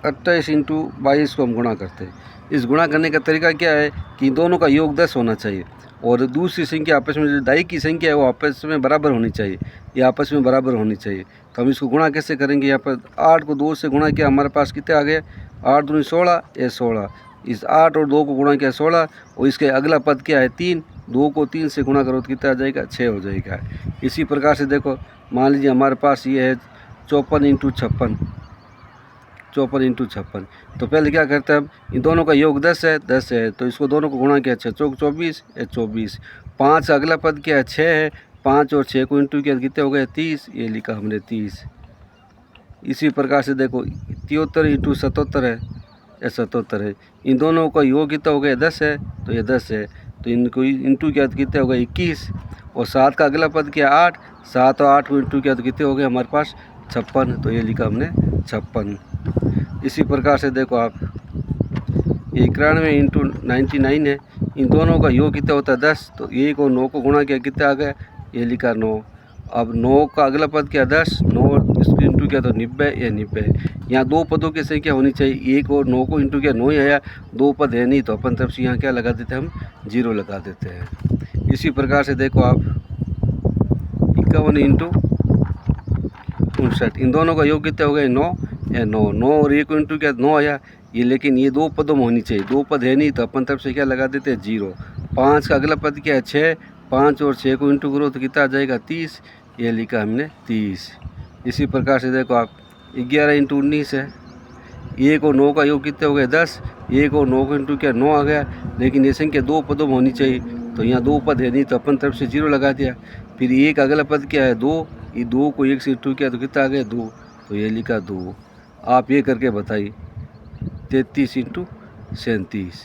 28×22 को हम गुणा करते हैं। इस गुणा करने का तरीका क्या है कि दोनों का योग 10 होना चाहिए और दूसरी संख्या आपस में जो दाई की संख्या है वो आपस में बराबर होनी चाहिए, ये आपस में बराबर होनी चाहिए। तो हम इसको गुणा कैसे करेंगे? यहाँ पर 8 को 2 से गुणा किया, हमारे पास कितने आ गए? 8 दूनी 16, ये 16। इस 8 और 2 को गुणा किया 16 और इसके अगला पद क्या है? 3। 2 को 3 से गुणा करो तो कितना आ जाएगा? 6 हो जाएगा। इसी प्रकार से देखो, मान लीजिए हमारे पास ये है 54×56, 54×56। तो पहले क्या करते हैं हम? इन दोनों का योग 10 है, तो इसको दोनों को गुणा किया, 6 चौक 24, 24। 5 का अगला पद क्या है? 6 है। 5 और 6 को इंटू किया, कितने हो गए? 30, ये लिखा हमने 30। इसी प्रकार से देखो 73×77 है, या 77 है। इन दोनों का योग कितना हो गया? 10 है, तो ये 10 है, तो इनको इंटू किया तो कितने हो गए? 21। और 7 का अगला पद क्या? 8। 7 और 8 को इंटू किया तो कितने हो गए हमारे पास? 56, तो ये लिखा हमने 56। इसी प्रकार से देखो आप, 91×99 है। इन दोनों का योग कितना होता है? 10। तो 1 और 9 को गुणा किया, कितना आ गया? ये लिखा 9। अब 9 का अगला पद क्या? 10। 9 इसको इंटू किया तो 90, ये 90। यहाँ दो पदों की संख्या होनी चाहिए। 1 और 9 को इंटू किया, 9 ही आया, 2 पद है नहीं, तो अपन तरफ से यहाँ क्या लगा देते हैं? हम 0 लगा देते हैं। इसी प्रकार से देखो आप, 51×59, इन दोनों का योग कितना हो गया? 9, या 9। 9 और 1 को इंटू किया, 9 आया, ये लेकिन ये 2 पदों में होनी चाहिए, 2 पद है नहीं, तो अपन तरफ से क्या लगा देते हैं? 0। 5 का अगला पद क्या है? 6। 5 और 6 को इंटू करो तो कितना आ जाएगा? 30, ये लिखा हमने 30। इसी प्रकार से देखो आप, 11×19 है। 1 और 9 का योग कितने हो गए? 10। 1 और 9 को इंटू किया, 9 आ गया, लेकिन ये संख्या 2 पदों में होनी चाहिए, तो यहाँ 2 पद है नहीं, तो अपन तरफ से 0 लगा दिया। फिर 1 अगला पद क्या है? 2। ये 2 को 1 से इंटू किया तो कितना आ गया? 2, तो ये लिखा 2। आप ये करके बताइए, 33×37।